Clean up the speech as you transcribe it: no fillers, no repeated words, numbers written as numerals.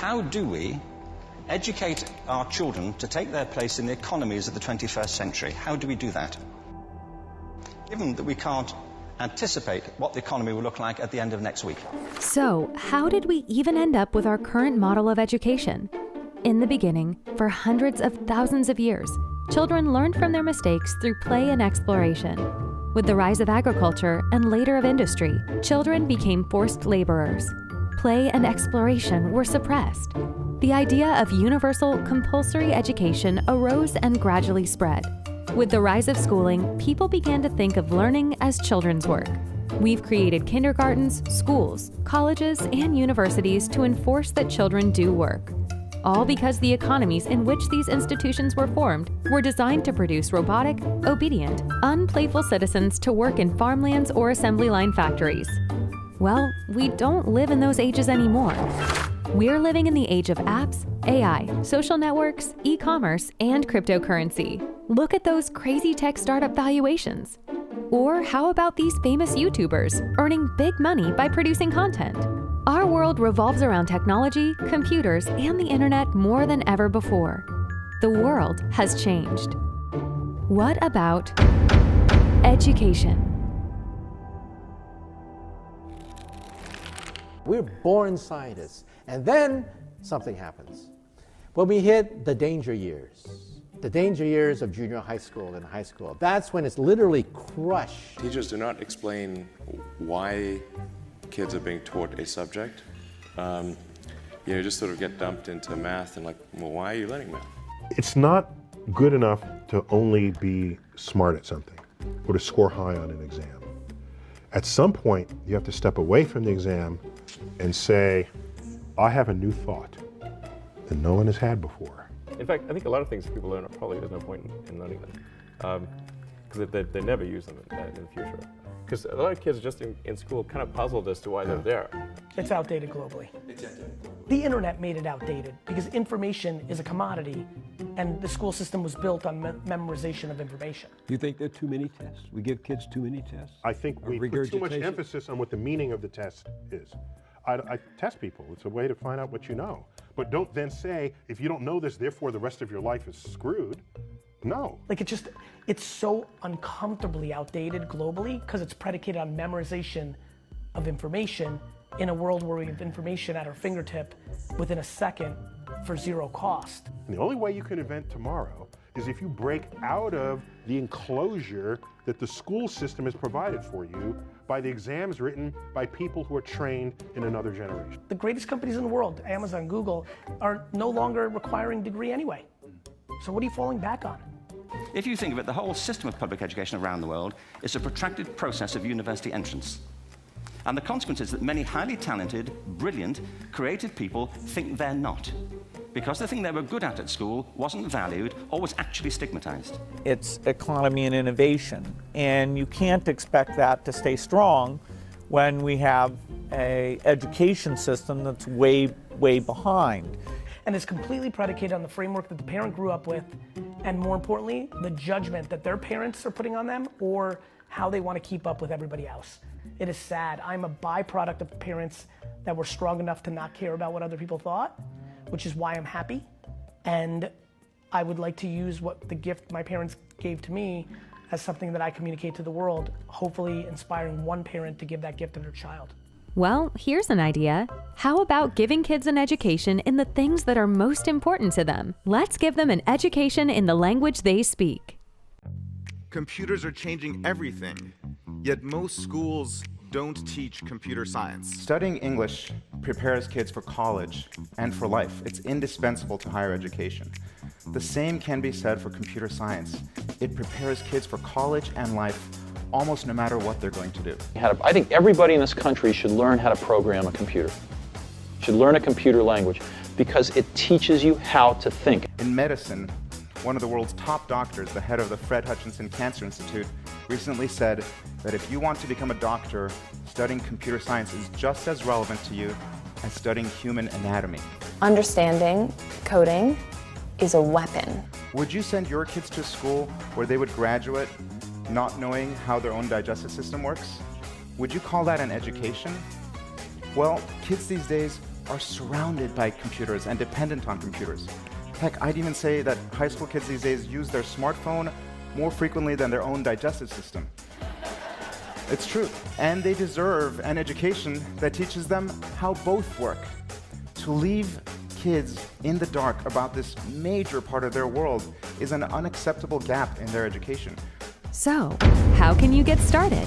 how do we educate our children to take their place in the economies of the 21st century? How do we do that? Given that we can't anticipate what the economy will look like at the end of next week. So, how did we even end up with our current model of education? In the beginning, for hundreds of thousands of years, children learned from their mistakes through play and exploration. With the rise of agriculture and later of industry, children became forced laborers. Play and exploration were suppressed. The idea of universal, compulsory education arose and gradually spread. With the rise of schooling, people began to think of learning as children's work. We've created kindergartens, schools, colleges, and universities to enforce that children do work. All because the economies in which these institutions were formed were designed to produce robotic, obedient, unplayful citizens to work in farmlands or assembly line factories. Well, we don't live in those ages anymore. We're living in the age of apps, AI, social networks, e-commerce, and cryptocurrency. Look at those crazy tech startup valuations. Or how about these famous YouTubers earning big money by producing content? Our world revolves around technology, computers, and the internet more than ever before. The world has changed. What about education? We're born scientists, and then something happens. When we hit the danger years of junior high school and high school, that's when it's literally crushed. Teachers do not explain why kids are being taught a subject. You just sort of get dumped into math and like, well, why are you learning math? It's not good enough to only be smart at something or to score high on an exam. At some point, you have to step away from the exam and say, I have a new thought that no one has had before. In fact, I think a lot of things people learn, probably there's no point in learning them, because they never use them in the future. Because a lot of kids just in school kind of puzzled as to why they're there. It's outdated globally. The internet made it outdated because information is a commodity and the school system was built on memorization of information. Do you think there are too many tests? We give kids too many tests? I think we put too much emphasis on what the meaning of the test is. I test people. It's a way to find out what you know. But don't then say, if you don't know this, therefore the rest of your life is screwed. No. Like it's so uncomfortably outdated globally because it's predicated on memorization of information in a world where we have information at our fingertip within a second for zero cost. And the only way you can invent tomorrow is if you break out of the enclosure that the school system has provided for you by the exams written by people who are trained in another generation. The greatest companies in the world, Amazon, Google, are no longer requiring degree anyway. So what are you falling back on? If you think of it, the whole system of public education around the world is a protracted process of university entrance. And the consequence is that many highly talented, brilliant, creative people think they're not, because the thing they were good at school wasn't valued or was actually stigmatized. It's economy and innovation, and you can't expect that to stay strong when we have an education system that's way behind. And it's completely predicated on the framework that the parent grew up with, and more importantly, the judgment that their parents are putting on them or how they want to keep up with everybody else. It is sad. I'm a byproduct of parents that were strong enough to not care about what other people thought, which is why I'm happy. And I would like to use what the gift my parents gave to me as something that I communicate to the world, hopefully inspiring one parent to give that gift to their child. Well, here's an idea. How about giving kids an education in the things that are most important to them? Let's give them an education in the language they speak. Computers are changing everything, yet most schools don't teach computer science. Studying English prepares kids for college and for life. It's indispensable to higher education. The same can be said for computer science. It prepares kids for college and life almost no matter what they're going to do. I think everybody in this country should learn how to program a computer. Should learn a computer language because it teaches you how to think. In medicine, one of the world's top doctors, the head of the Fred Hutchinson Cancer Institute, recently said that if you want to become a doctor, studying computer science is just as relevant to you as studying human anatomy. Understanding coding is a weapon. Would you send your kids to school where they would graduate not knowing how their own digestive system works? Would you call that an education? Well, kids these days are surrounded by computers and dependent on computers. Heck, I'd even say that high school kids these days use their smartphone more frequently than their own digestive system. It's true, and they deserve an education that teaches them how both work. To leave kids in the dark about this major part of their world is an unacceptable gap in their education. So, how can you get started?